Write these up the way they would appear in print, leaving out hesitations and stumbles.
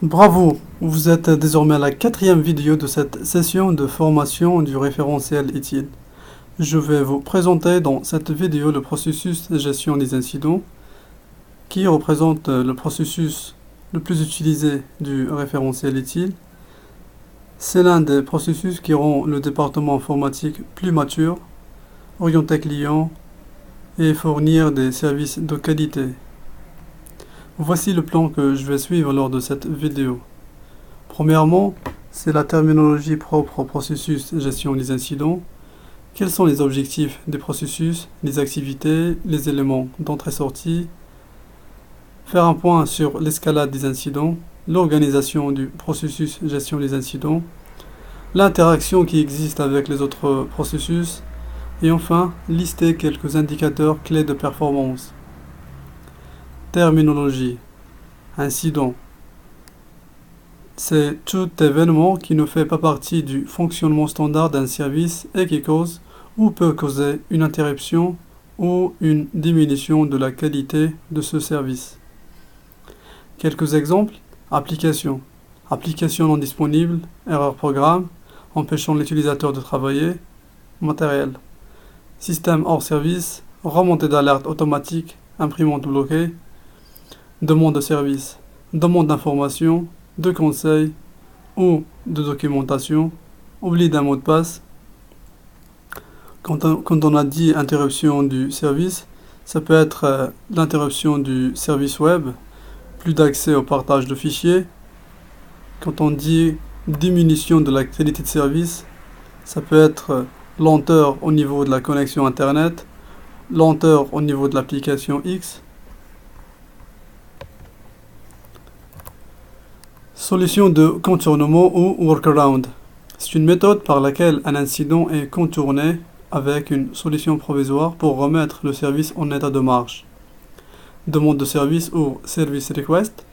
Bravo, vous êtes désormais à la quatrième vidéo de cette session de formation du référentiel utile. Je vais vous présenter dans cette vidéo le processus de gestion des incidents qui représente le processus le plus utilisé du référentiel utile. C'est l'un des processus qui rend le département informatique plus mature, orienté client et fournir des services de qualité. Voici le plan que je vais suivre lors de cette vidéo. Premièrement, c'est la terminologie propre au processus de gestion des incidents. Quels sont les objectifs des processus, les activités, les éléments d'entrée-sortie. Faire un point sur l'escalade des incidents, l'organisation du processus de gestion des incidents, l'interaction qui existe avec les autres processus, et enfin, lister quelques indicateurs clés de performance. Terminologie. Incident. C'est tout événement qui ne fait pas partie du fonctionnement standard d'un service et qui cause ou peut causer une interruption ou une diminution de la qualité de ce service. Quelques exemples. Application. Application non disponible, erreur programme, empêchant l'utilisateur de travailler. Matériel. Système hors service, remontée d'alerte automatique, imprimante bloquée. Demande de service, demande d'information, de conseils ou de documentation, oubli d'un mot de passe. Quand on a dit interruption du service, ça peut être l'interruption du service web, plus d'accès au partage de fichiers. Quand on dit diminution de la qualité de service, ça peut être lenteur au niveau de la connexion Internet, lenteur au niveau de l'application X. Solution de contournement ou workaround. C'est une méthode par laquelle un incident est contourné avec une solution provisoire pour remettre le service en état de marche. Demande de service ou service request.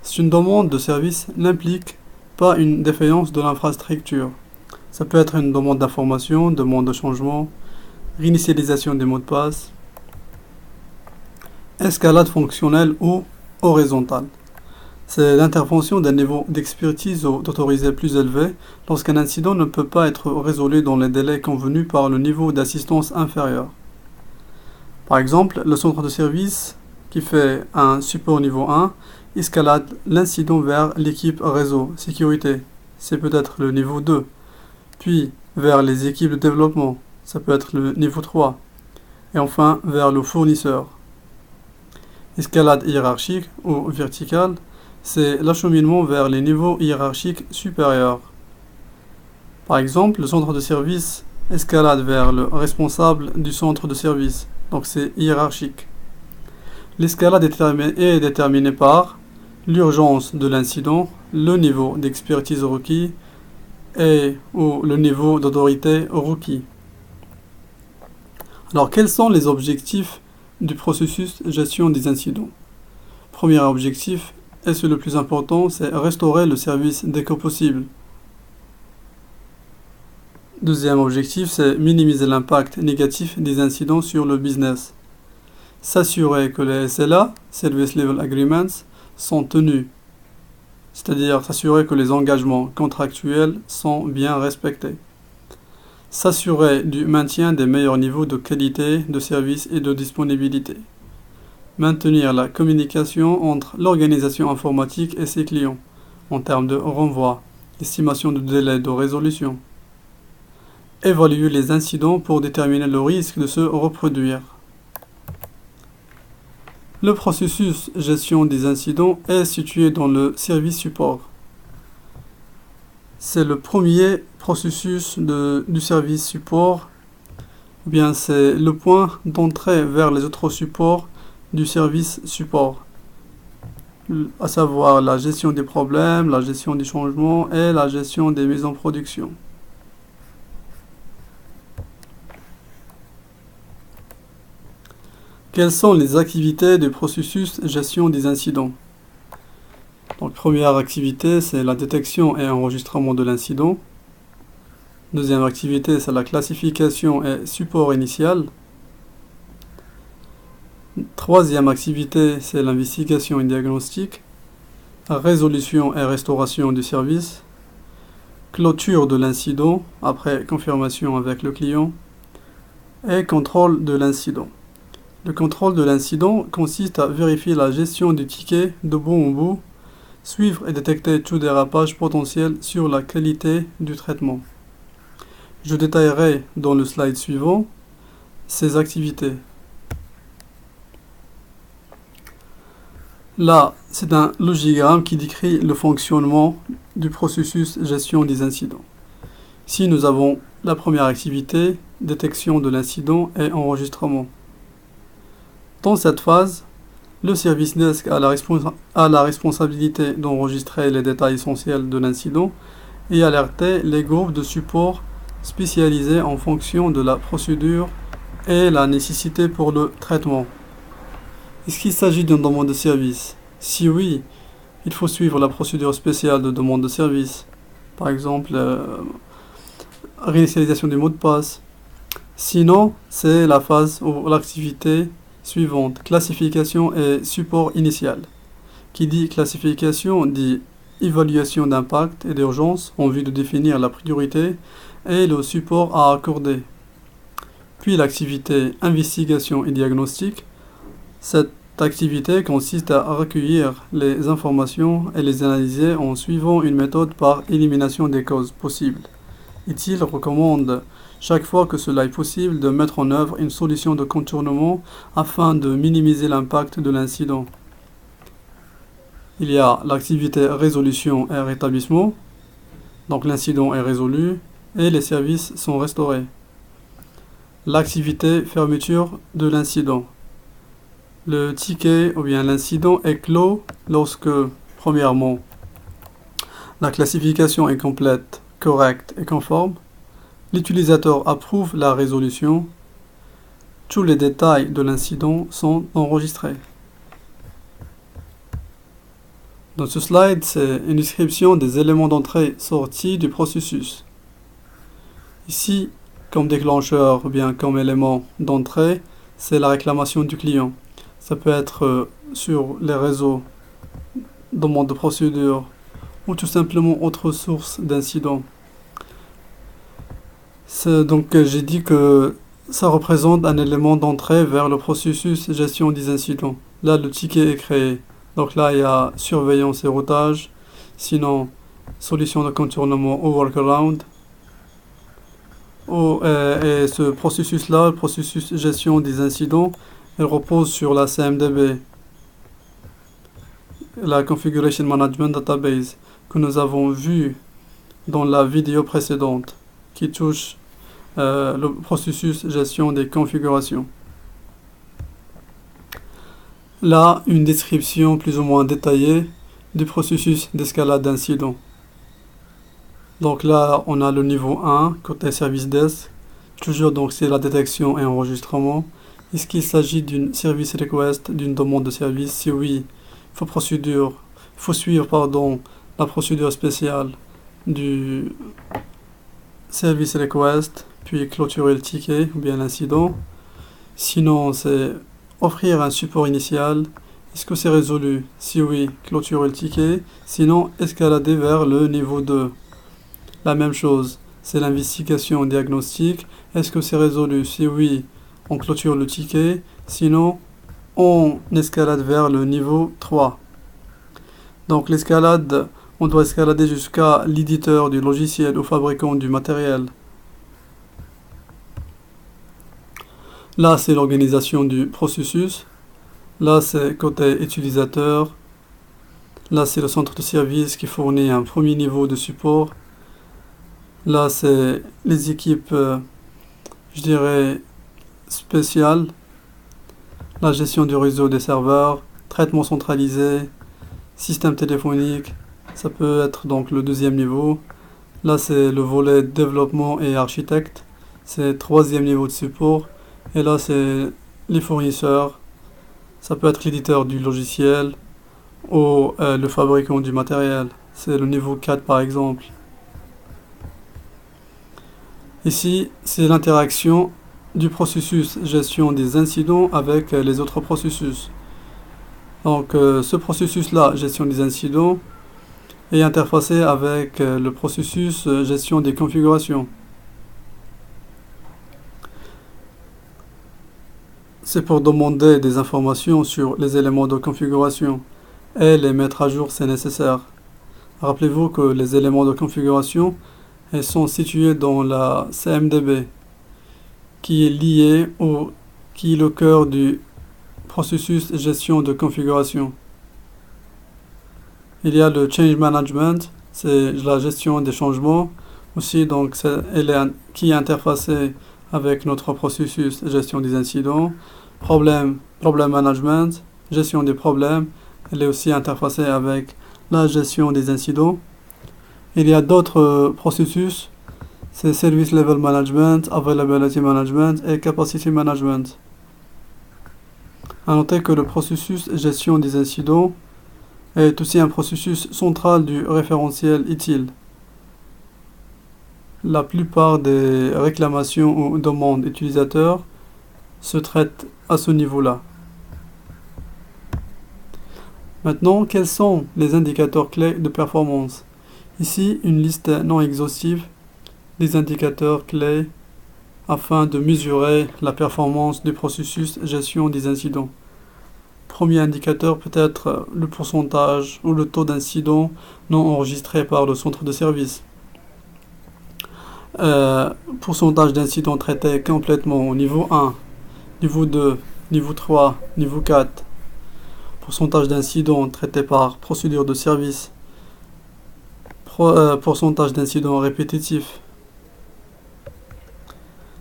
C'est une demande de service n'implique pas une défaillance de l'infrastructure. Ça peut être une demande d'information, demande de changement, réinitialisation des mots de passe. Escalade fonctionnelle ou horizontale. C'est l'intervention d'un niveau d'expertise ou d'autorisé plus élevé lorsqu'un incident ne peut pas être résolu dans les délais convenus par le niveau d'assistance inférieur. Par exemple, le centre de service qui fait un support niveau 1 escalade l'incident vers l'équipe réseau sécurité, c'est peut-être le niveau 2, puis vers les équipes de développement, ça peut être le niveau 3, et enfin vers le fournisseur. Escalade hiérarchique ou verticale, c'est l'acheminement vers les niveaux hiérarchiques supérieurs. Par exemple, le centre de service escalade vers le responsable du centre de service, donc c'est hiérarchique. L'escalade est déterminée par l'urgence de l'incident, le niveau d'expertise requis ou le niveau d'autorité requis. Alors, quels sont les objectifs du processus de gestion des incidents? Premier objectif, et c'est le plus important, c'est restaurer le service dès que possible. Deuxième objectif, c'est minimiser l'impact négatif des incidents sur le business. S'assurer que les SLA, Service Level Agreements, sont tenus. C'est-à-dire s'assurer que les engagements contractuels sont bien respectés. S'assurer du maintien des meilleurs niveaux de qualité, de service et de disponibilité. Maintenir la communication entre l'organisation informatique et ses clients, en termes de renvoi, estimation de délai de résolution. Évaluer les incidents pour déterminer le risque de se reproduire. Le processus gestion des incidents est situé dans le service support. C'est le premier processus du service support, ou bien c'est le point d'entrée vers les autres supports du service support, à savoir la gestion des problèmes, la gestion des changements et la gestion des mises en production. Quelles sont les activités du processus de gestion des incidents? Donc, première activité, c'est la détection et enregistrement de l'incident. Deuxième activité, c'est la classification et support initial. Troisième activité, c'est l'investigation et diagnostic. résolution et restauration du service, clôture de l'incident après confirmation avec le client et contrôle de l'incident. Le contrôle de l'incident consiste à vérifier la gestion du ticket de bout en bout, suivre et détecter tout dérapage potentiel sur la qualité du traitement. Je détaillerai dans le slide suivant ces activités. Là, c'est un logigramme qui décrit le fonctionnement du processus gestion des incidents. Ici, nous avons la première activité, détection de l'incident et enregistrement. Dans cette phase, le service desk a la responsabilité d'enregistrer les détails essentiels de l'incident et alerter les groupes de support spécialisés en fonction de la procédure et la nécessité pour le traitement. Est-ce qu'il s'agit d'une demande de service? Si oui, il faut suivre la procédure spéciale de demande de service. Par exemple, réinitialisation du mot de passe. Sinon, c'est la phase ou l'activité suivante, classification et support initial. Qui dit classification dit évaluation d'impact et d'urgence en vue de définir la priorité et le support à accorder. Puis l'activité investigation et diagnostic. Cette activité consiste à recueillir les informations et les analyser en suivant une méthode par élimination des causes possibles. Il recommande chaque fois que cela est possible de mettre en œuvre une solution de contournement afin de minimiser l'impact de l'incident. Il y a l'activité résolution et rétablissement. Donc l'incident est résolu et les services sont restaurés. L'activité fermeture de l'incident. Le ticket ou bien l'incident est clos lorsque, premièrement, la classification est complète, correcte et conforme. L'utilisateur approuve la résolution. Tous les détails de l'incident sont enregistrés. Dans ce slide, c'est une description des éléments d'entrée-sortie du processus. Ici, comme déclencheur ou bien comme élément d'entrée, c'est la réclamation du client. Ça peut être sur les réseaux, demande de procédure ou tout simplement autre source d'incident. Donc j'ai dit que ça représente un élément d'entrée vers le processus gestion des incidents. Là, le ticket est créé. Donc là, il y a surveillance et routage. Sinon, solution de contournement ou workaround. Et ce processus-là, le processus gestion des incidents, il repose sur la CMDB, la Configuration Management Database, que nous avons vu dans la vidéo précédente, qui touche le processus gestion des configurations. Là, une description plus ou moins détaillée du processus d'escalade d'incidents. Donc là, on a le niveau 1, côté service desk. Toujours, donc, c'est la détection et enregistrement. Est-ce qu'il s'agit d'une service request, d'une demande de service? Si oui, il faut suivre la procédure spéciale du service request, puis clôturer le ticket ou bien l'incident. Sinon, c'est offrir un support initial. Est-ce que c'est résolu? Si oui, clôturer le ticket. Sinon, escalader vers le niveau 2. La même chose, c'est l'investigation diagnostique. Est-ce que c'est résolu? Si oui, on clôture le ticket. Sinon, on escalade vers le niveau 3. Donc l'escalade, on doit escalader jusqu'à l'éditeur du logiciel ou fabricant du matériel. Là, c'est l'organisation du processus. Là, c'est côté utilisateur. Là, c'est le centre de service qui fournit un premier niveau de support. Là, c'est les équipes, je dirais, spéciales. La gestion du réseau des serveurs, traitement centralisé, système téléphonique. Ça peut être donc le deuxième niveau. Là, c'est le volet développement et architecte. C'est le troisième niveau de support. Et là, c'est les fournisseurs. Ça peut être l'éditeur du logiciel ou le fabricant du matériel. C'est le niveau 4 par exemple. Ici, c'est l'interaction du processus gestion des incidents avec les autres processus. Donc ce processus-là, gestion des incidents, est interfacé avec le processus gestion des configurations. C'est pour demander des informations sur les éléments de configuration et les mettre à jour si nécessaire. Rappelez-vous que les éléments de configuration sont situés dans la CMDB, qui est lié qui est le cœur du processus gestion de configuration. Il y a le change management, c'est la gestion des changements aussi, donc qui est interfacé avec notre processus gestion des incidents. Problem management, gestion des problèmes, elle est aussi interfacée avec la gestion des incidents. Il y a d'autres processus, c'est service level management, availability management et capacity management. À noter que le processus gestion des incidents est aussi un processus central du référentiel ITIL. La plupart des réclamations ou demandes utilisateurs se traitent à ce niveau-là. Maintenant, quels sont les indicateurs clés de performance? Ici, une liste non exhaustive des indicateurs clés afin de mesurer la performance du processus gestion des incidents. Premier indicateur peut être le pourcentage ou le taux d'incidents non enregistrés par le centre de service. Pourcentage d'incidents traités complètement au niveau 1, niveau 2, niveau 3, niveau 4. Pourcentage d'incidents traités par procédure de service. Pourcentage d'incidents répétitifs.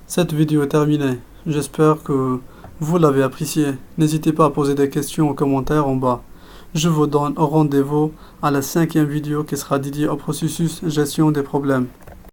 Cette vidéo est terminée. J'espère que vous l'avez appréciée. N'hésitez pas à poser des questions aux commentaires en bas. Je vous donne rendez-vous à la 5e vidéo qui sera dédiée au processus gestion des problèmes.